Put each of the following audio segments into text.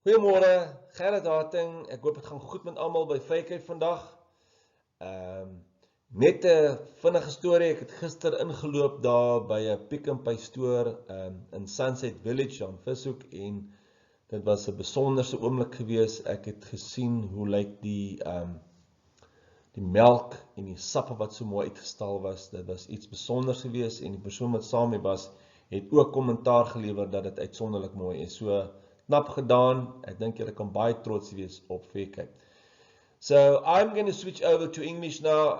Goeiemôre, Gerrit Harting. Ek hoop dit gaan goed met almal by Fakeheid vandag. Net 'n vinnige storie. Ek het gister ingeloop daar by 'n Pick n Pay store in Sunset Village aan Vishoek en dit was 'n besonderse oomblik gewees. Ek het gesien hoe lyk die melk en die sappe wat so mooi uitgestal was. Dit was iets besonders gewees en die persoon wat saam mee was het ook kommentaar gelewer dat dit uitsonderlik mooi is. So knap gedaan. Ek dink julle kan baie trots wees op Fakeheid. So I'm going to switch over to English now,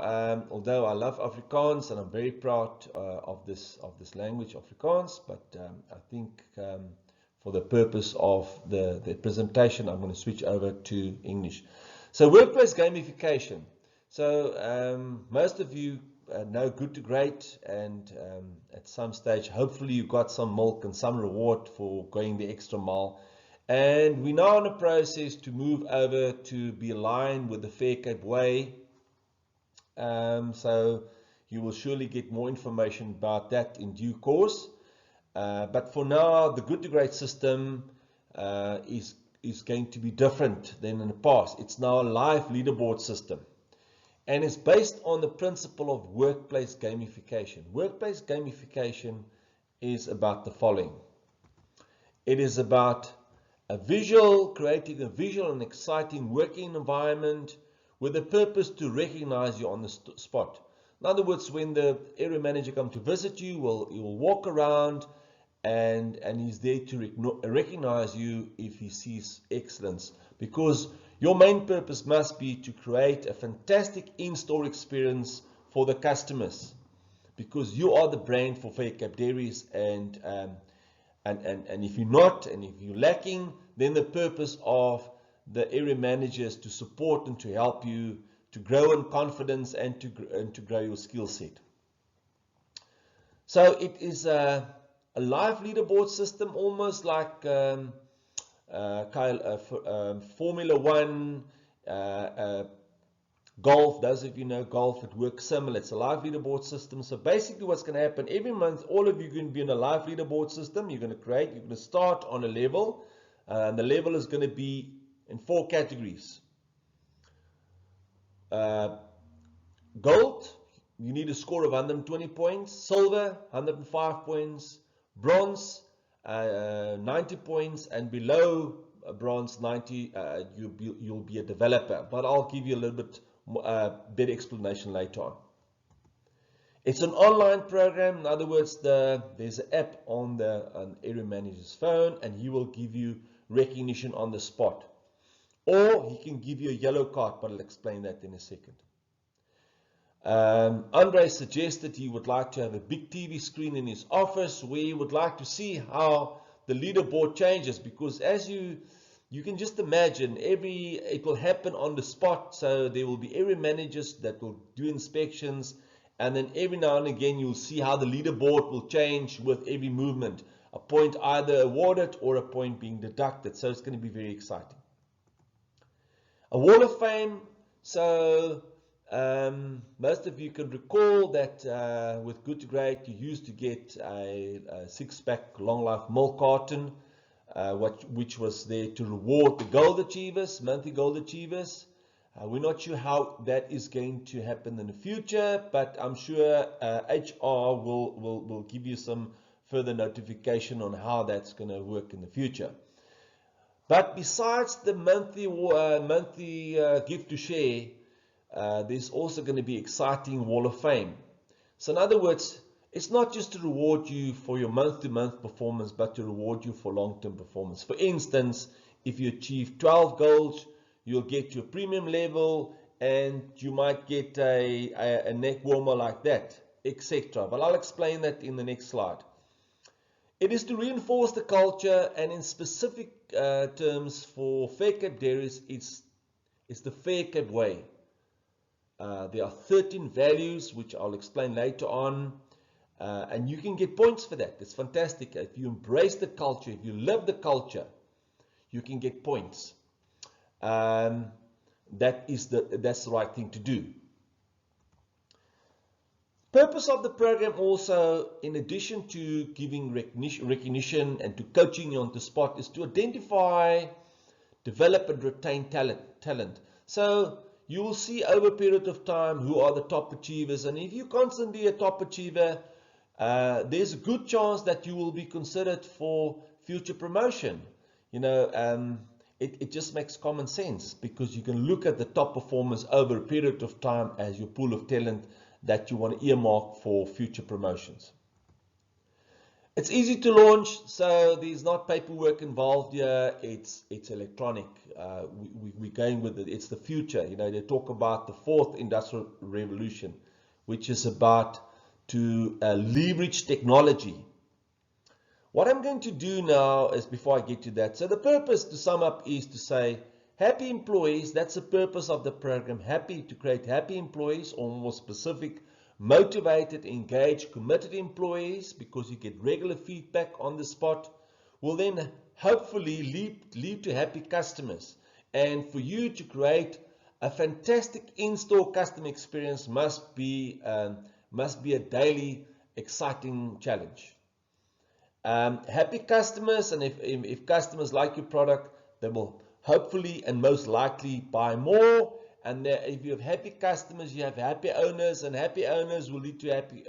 although I love Afrikaans and I'm very proud of this language, Afrikaans, but I think for the purpose of the presentation, I'm going to switch over to English. So workplace gamification. So most of you know Good to Great, and at some stage, hopefully you got some milk and some reward for going the extra mile. And we're now in a process to move over to be aligned with the Fakeheid way. So you will surely get more information about that in due course. But for now, the Good to Great system is going to be different than in the past. It's now a live leaderboard system. And it's based on the principle of workplace gamification. Workplace gamification is about the following. It is about creating a visual and exciting working environment with a purpose to recognize you on the spot. In other words, when the area manager comes to visit you, he will walk around and he's there to recognize you if he sees excellence. Because your main purpose must be to create a fantastic in-store experience for the customers. Because you are the brand for Fakeheid Dairies, and if you're not, and if you're lacking, then the purpose of the area manager is to support and to help you to grow in confidence and to grow your skill set. So it is a live leaderboard system, almost like Formula One, golf. Those of you know golf, it works similar. It's a live leaderboard system. So basically what's going to happen, every month, all of you are going to be in a live leaderboard system. You're going to start on a level. The level is going to be in 4 categories. Gold, you need a score of 120 points. Silver, 105 points. Bronze, 90 points. And below bronze 90, you'll be a developer. But I'll give you a little bit better explanation later on. It's an online program. In other words, there's an app on the area manager's phone, and he will give you recognition on the spot. Or he can give you a yellow card, but I'll explain that in a second. Andre suggested he would like to have a big TV screen in his office where he would like to see how the leaderboard changes, because as you can just imagine, it will happen on the spot. So there will be area managers that will do inspections, and then every now and again you'll see how the leaderboard will change with every movement. A point either awarded or a point being deducted. So it's going to be very exciting. A Wall of Fame. So most of you can recall that with Good to Great, you used to get a 6-pack long life milk carton, which was there to reward the gold achievers, monthly gold achievers. We're not sure how that is going to happen in the future, but I'm sure HR will give you some further notification on how that's going to work in the future. But besides the monthly gift to share, there's also going to be exciting Wall of Fame. So in other words, it's not just to reward you for your month-to-month performance, but to reward you for long-term performance. For instance, if you achieve 12 goals, you'll get to a premium level, and you might get a neck warmer like that, etc. But I'll explain that in the next slide. It is to reinforce the culture, and in specific terms for Fakeheid Dairies, it's the Fakeheid way. There are 13 values, which I'll explain later on, and you can get points for that. It's fantastic. If you embrace the culture, if you live the culture, you can get points. That's the right thing to do. Purpose of the program also, in addition to giving recognition and to coaching you on the spot, is to identify develop and retain talent. So you will see over a period of time who are the top achievers, and if you're constantly a top achiever, there's a good chance that you will be considered for future promotion. It just makes common sense, because you can look at the top performers over a period of time as your pool of talent that you want to earmark for future promotions. It's easy to launch, so there's not paperwork involved here. It's electronic. We're going with it. It's the future. They talk about the fourth industrial revolution, which is about to leverage technology. What I'm going to do now is, before I get to that, so the purpose, to sum up, is to say happy employees. That's the purpose of the program. To create happy employees, or more specific, motivated, engaged, committed employees, because you get regular feedback on the spot, will then hopefully lead to happy customers. And for you to create a fantastic in-store customer experience must be a daily exciting challenge. Happy customers, and if customers like your product, they will hopefully and most likely buy more. And if you have happy customers, you have happy owners, and happy owners will lead to happy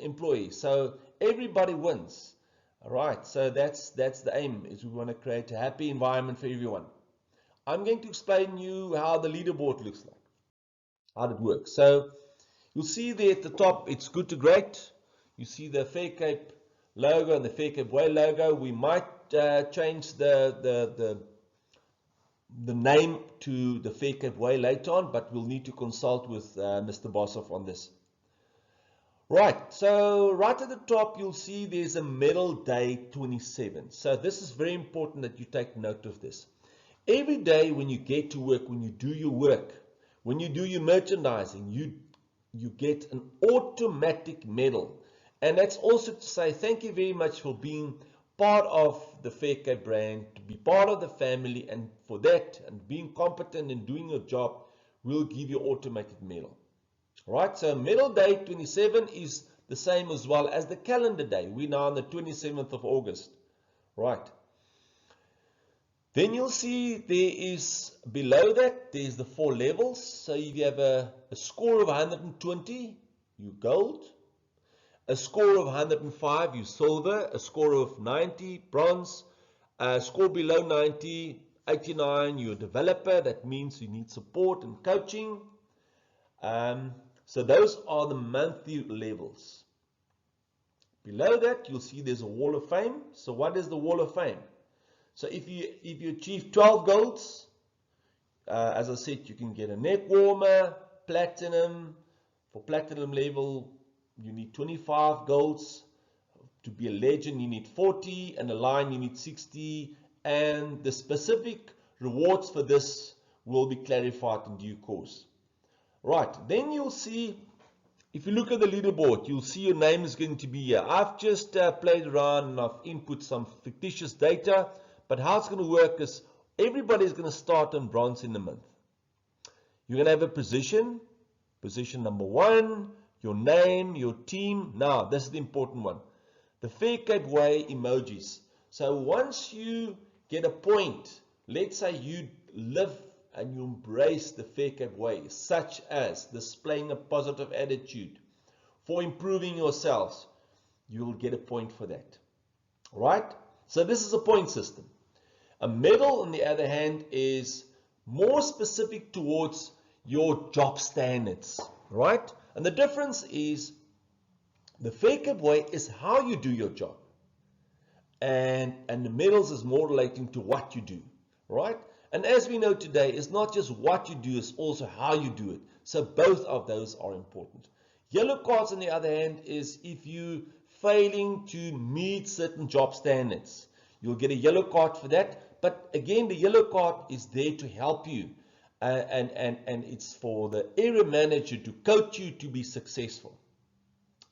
employees. So everybody wins. All right, so that's the aim, is we want to create a happy environment for everyone. I'm going to explain to you how the leaderboard looks like, how it works. So you'll see there at the top, it's good to great. You see the Fair Cape logo and the Fair Cape Way logo. We might change the name to the Fair Cape Way later on, but we'll need to consult with Mr. Boshoff on this. Right, so right at the top, you'll see there's a Medal Day 27. So this is very important that you take note of this. Every day when you get to work, when you do your work, when you do your merchandising, you get an automatic medal. And that's also to say thank you very much for being part of the Fair Cape brand, to be part of the family, and for that, and being competent in doing your job, we'll give you automated medal. Right, so Medal Day 27 is the same as well as the calendar day. We're now on the 27th of August. Right. Then you'll see there is, below that, there's the 4 levels. So if you have a score of 120, you gold. A score of 105, you silver. A score of 90, bronze. A score below 90, 89, you're a developer. That means you need support and coaching. So those are the monthly levels. Below that, you'll see there's a Wall of Fame. So what is the Wall of Fame? So if you achieve 12 golds, as I said, you can get a neck warmer, platinum. For platinum level, you need 25 golds. To be a legend, you need 40, and a lion, you need 60. And the specific rewards for this will be clarified in due course. Right, then you'll see, if you look at the leaderboard, you'll see your name is going to be here. I've just played around and I've input some fictitious data, but how it's going to work is everybody's going to start on bronze in the month. You're going to have a position number 1, your name, your team. Now, this is the important one. The Fair Cape Way emojis. So once you get a point, let's say you live and you embrace the Fair Cape Way, such as displaying a positive attitude, for improving yourselves, you will get a point for that. Right? So this is a point system. A medal, on the other hand, is more specific towards your job standards. Right? And the difference is the Fair Cape Way is how you do your job. And the medals is more relating to what you do. Right? And as we know today, it's not just what you do, it's also how you do it. So both of those are important. Yellow cards, on the other hand, is if you failing to meet certain job standards. You'll get a yellow card for that. But again, the yellow card is there to help you. And it's for the area manager to coach you to be successful.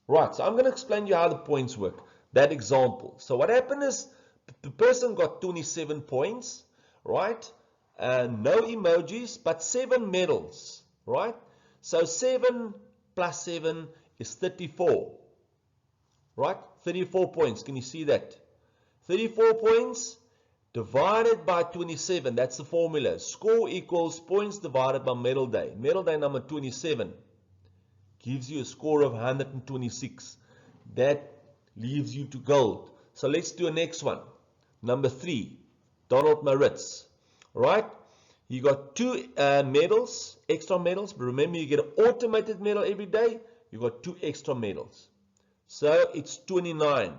Right, so I'm going to explain to you how the points work. That example. So what happened is the person got 27 points, right? No emojis, but 7 medals, right? So 7 plus 7 is 34, right? 34 points. Can you see that? 34 points divided by 27. That's the formula. Score equals points divided by medal day. Medal day number 27 gives you a score of 126. That leaves you to gold. So let's do a next one. Number 3, Donald Maritz. Right? You got 2 medals, extra medals, but remember you get an automated medal every day. You got 2 extra medals. So it's 29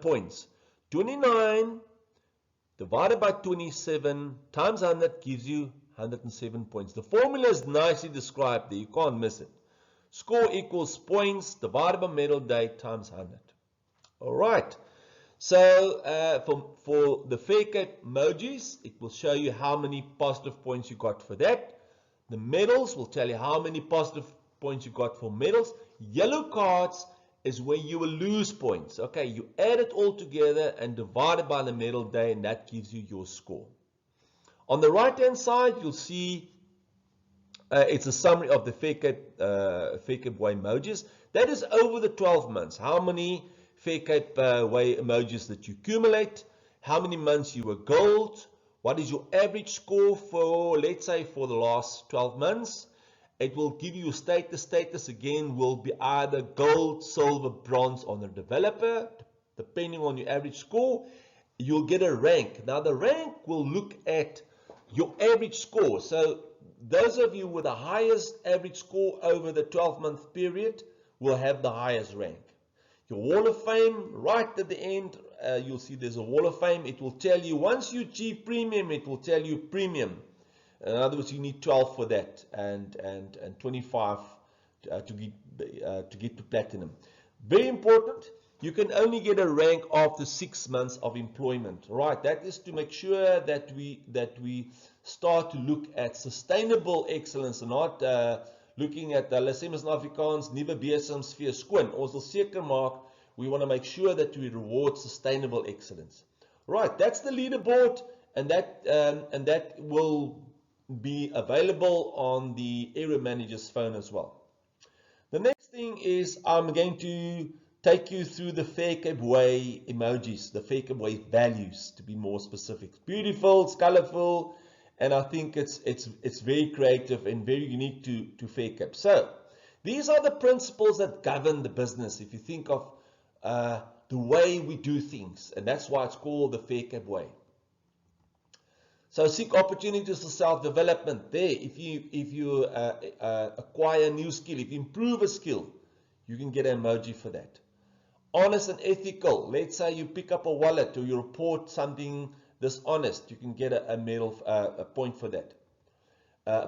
points. 29 divided by 27 times 100 gives you 107 points. The formula is nicely described there. You can't miss it. Score equals points divided by medal day times 100. All right. So for the Fair Cape emojis, it will show you how many positive points you got for that. The medals will tell you how many positive points you got for medals. Yellow cards is where you will lose points. Okay, you add it all together and divide it by the medal day, and that gives you your score. On the right hand side, you'll see it's a summary of the Fair Cape Way emojis. That is over the 12 months. How many Fair Cape Way emojis that you accumulate, how many months you were gold, what is your average score for, let's say, for the last 12 months. It will give you status. Status again will be either gold, silver, bronze on the developer, depending on your average score. You'll get a rank. Now the rank will look at your average score. So those of you with the highest average score over the 12-month period will have the highest rank. Your Wall of Fame, right at the end, you'll see there's a Wall of Fame. It will tell you, once you achieve premium, it will tell you premium. In other words, you need 12 for that and 25 to get to platinum. Very important, you can only get a rank after 6 months of employment. Right, that is to make sure that we start to look at sustainable excellence and not looking at hulle sê mos in Afrikaans nuwe besems vir skoon. Ons wil seker maak we want to make sure that we reward sustainable excellence. Right, that's the leaderboard, and that will be available on the area manager's phone as well. The next thing is I'm going to take you through the Fair Cape Way emojis, the Fair Cape Way values, to be more specific. It's beautiful, it's colorful, and I think it's very creative and very unique to Fair Cape. So these are the principles that govern the business. If you think of the way we do things, and that's why it's called the Fair Cape Way. So seek opportunities for self-development. There, if you acquire a new skill, if you improve a skill, you can get an emoji for that. Honest and ethical. Let's say you pick up a wallet or you report something dishonest, you can get a medal, a point for that.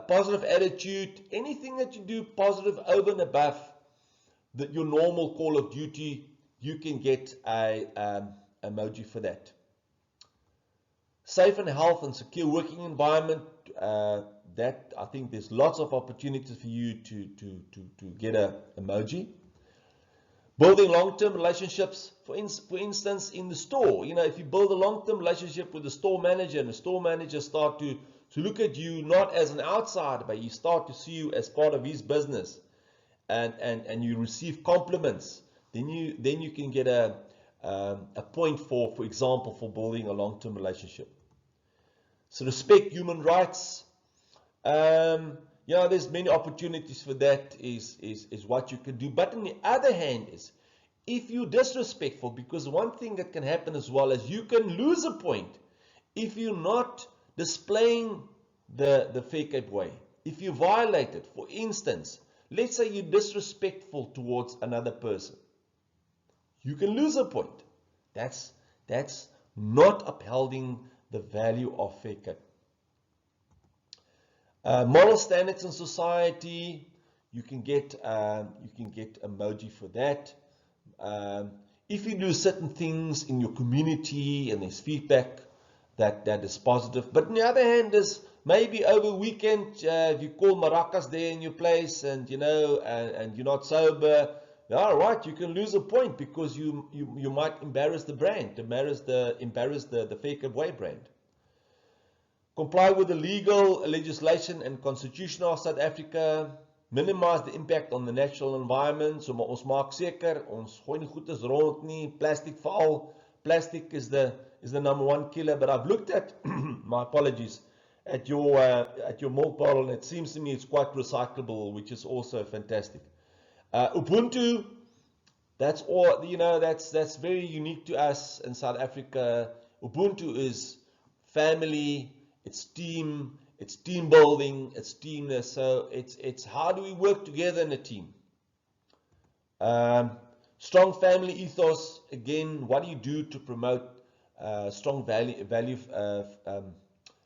Positive attitude. Anything that you do positive over and above your normal call of duty, you can get a emoji for that. Safe and health and secure working environment, that I think there's lots of opportunities for you to get an emoji. Building long-term relationships, for instance, in the store. You know, if you build a long-term relationship with the store manager, and the store manager start to look at you not as an outsider, but you start to see you as part of his business, and you receive compliments, then you can get a point for example, for building a long-term relationship. So respect human rights. You know, there's many opportunities for that is what you can do. But on the other hand is, if you're disrespectful, because one thing that can happen as well is you can lose a point if you're not displaying the Fair Cape Way. If you violate it, for instance, let's say you're disrespectful towards another person, you can lose a point. That's not upholding the value of Fair Cape. Moral standards in society, you can get emoji for that. If you do certain things in your community and there's feedback that is positive. But on the other hand, is maybe over weekend if you call maracas there in your place and and you're not sober. All right, you can lose a point because you might embarrass the brand, embarrass the Fair Cape Way brand. Comply with the legal legislation and constitution of South Africa. Minimize the impact on the natural environment. So ons maak seker ons gooi nie goedes rond nie. Plastic veral. Plastic is the is the number one killer. But I've looked at, my apologies, at your milk bottle, and it seems to me it's quite recyclable, which is also fantastic. Ubuntu, that's all, that's very unique to us in South Africa. Ubuntu is family, it's team building, it's teamness. So it's how do we work together in a team? Strong family ethos. Again, what do you do to promote strong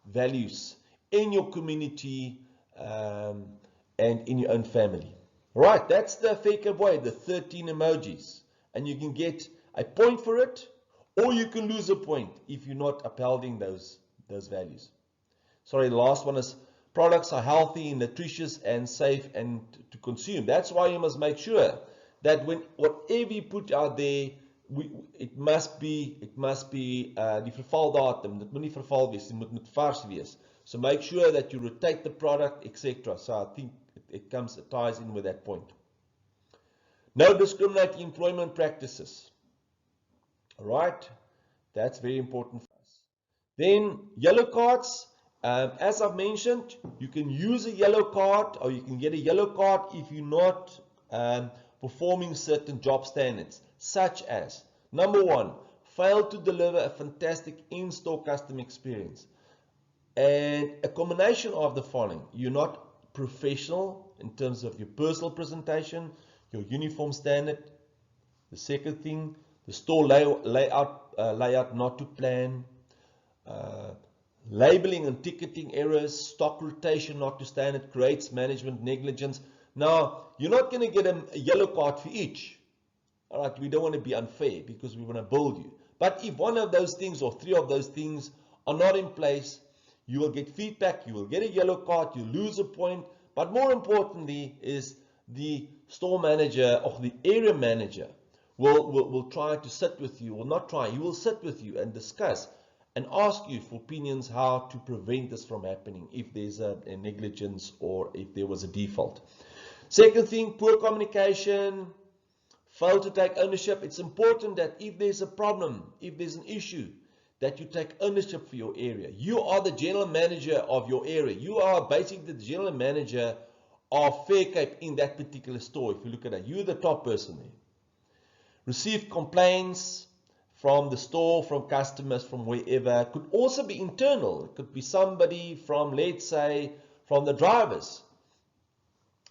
values in your community and in your own family? Right, that's the fake avoid, the 13 emojis. And you can get a point for it, or you can lose a point if you're not upholding those values. Sorry, the last one is products are healthy, nutritious, and safe and to consume. That's why you must make sure that whatever you put out there, it must be die vervaldatum, dit moet nie verval wees, dit moet vars wees. So make sure that you rotate the product, etc. So I think it ties in with that point. No discriminating employment practices. All right, that's very important for us. Then yellow cards. As I've mentioned, you can use a yellow card, or you can get a yellow card if you're not performing certain job standards, such as, number one, fail to deliver a fantastic in-store customer experience. And a combination of the following: you're not professional in terms of your personal presentation, your uniform standard. The second thing, the store layout not to plan, labeling and ticketing errors, stock rotation not to standard, creates management negligence. Now, you're not going to get a yellow card for each. All right, we don't want to be unfair because we want to build you. But if one of those things or three of those things are not in place, you will get feedback, you will get a yellow card, you lose a point. But more importantly is the store manager or the area manager will try to sit with you, or not try, he will sit with you and discuss and ask you for opinions how to prevent this from happening if there's a negligence or if there was a default. Second thing, poor communication, fail to take ownership. It's important that if there's a problem, if there's an issue, that you take ownership for your area. You are the general manager of your area. You are basically the general manager of Faircape in that particular store. If you look at that, you're the top person there. Receive complaints from the store, from customers, from wherever. It could also be internal. It could be somebody from, let's say, from the drivers.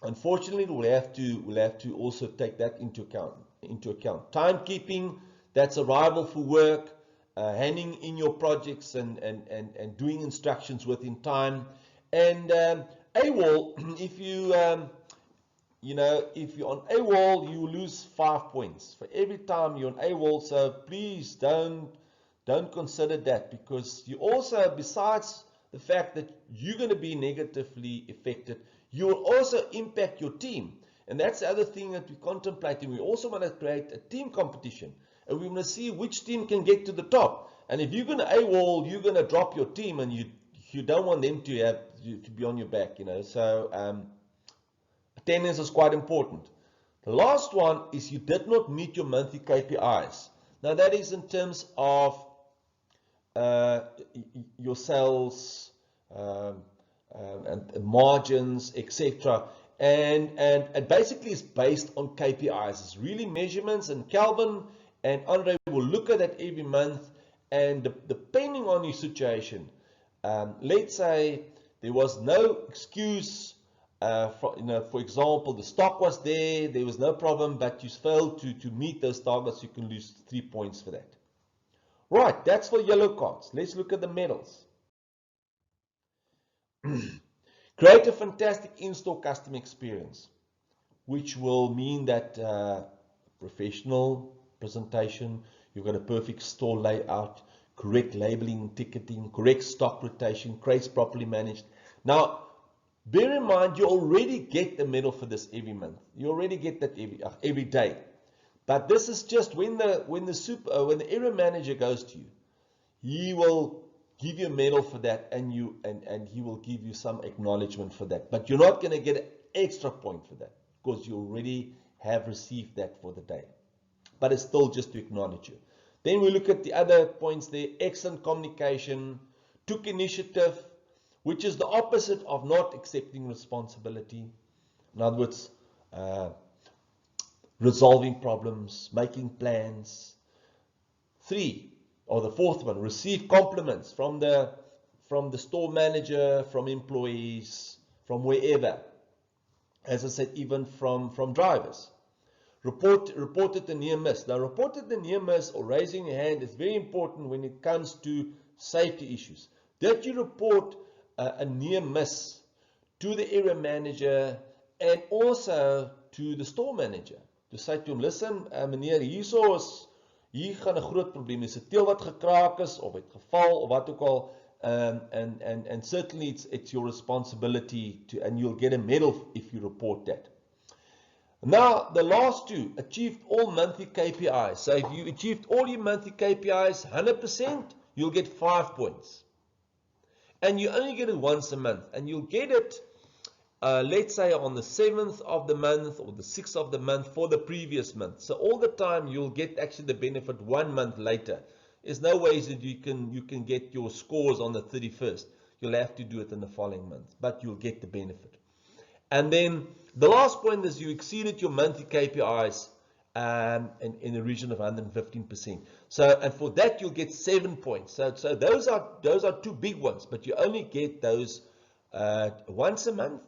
Unfortunately, we'll have to also take that into account. Timekeeping, that's arrival for work, handing in your projects and doing instructions within time. And AWOL, if you're on AWOL, you lose 5 points for every time you're on AWOL. So please don't consider that, because you also, besides the fact that you're going to be negatively affected, you will also impact your team. And that's the other thing that we're contemplating. We also want to create a team competition, and we want to see which team can get to the top. And if you're going to AWOL, you're going to drop your team, and you don't want them to be on your back, So attendance is quite important. The last one is you did not meet your monthly KPIs. Now that is in terms of your sales and margins, etc. And basically it's based on KPIs. It's really measurements, and Calvin and Andre will look at that every month. And depending on your situation, let's say there was no excuse. For example, the stock was there was no problem, but you failed to meet those targets, you can lose 3 points for that. Right, that's for yellow cards. Let's look at the medals. Create a fantastic in-store customer experience, which will mean that professional presentation, you've got a perfect store layout, correct labeling, ticketing, correct stock rotation, crates properly managed. Now, bear in mind, you already get the medal for this every month. You already get that every day. But this is just when the area manager goes to you, he will give you a medal for that, and he will give you some acknowledgement for that. But you're not going to get an extra point for that, because you already have received that for the day. But it's still just to acknowledge you. Then we look at the other points there. Excellent communication, took initiative, which is the opposite of not accepting responsibility. In other words, resolving problems, making plans. 3, or the fourth one, receive compliments from the store manager, from employees, from wherever. As I said, even from drivers. Reported the near miss. Now, reported the near miss or raising your hand is very important when it comes to safety issues. Did you report a near miss to the area manager and also to the store manager? To say to him, listen, meneer, hier gaan 'n groot probleem. Is 'n teel wat gekraak is of het geval of wat ook al. And certainly it's your responsibility and you'll get a medal if you report that. Now, the last 2, achieved all monthly KPIs. So if you achieved all your monthly KPIs 100%, you'll get 5 points. And you only get it once a month. And you'll get it, let's say, on the 7th of the month or the 6th of the month for the previous month. So all the time, you'll get actually the benefit 1 month later. There's no ways that you can get your scores on the 31st. You'll have to do it in the following month, but you'll get the benefit. And then the last point is you exceeded your monthly KPIs in the region of 115%. So, and for that you'll get 7 points. So those are 2 big ones, but you only get those once a month.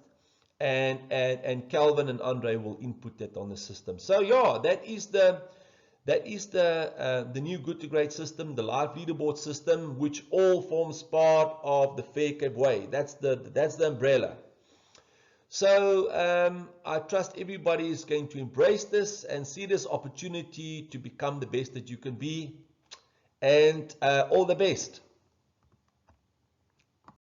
And Calvin and Andre will input that on the system. So yeah, that is the new Good to Great system, the live leaderboard system, which all forms part of the Fair Cape Way. That's the umbrella. So I trust everybody is going to embrace this and see this opportunity to become the best that you can be. And all the best.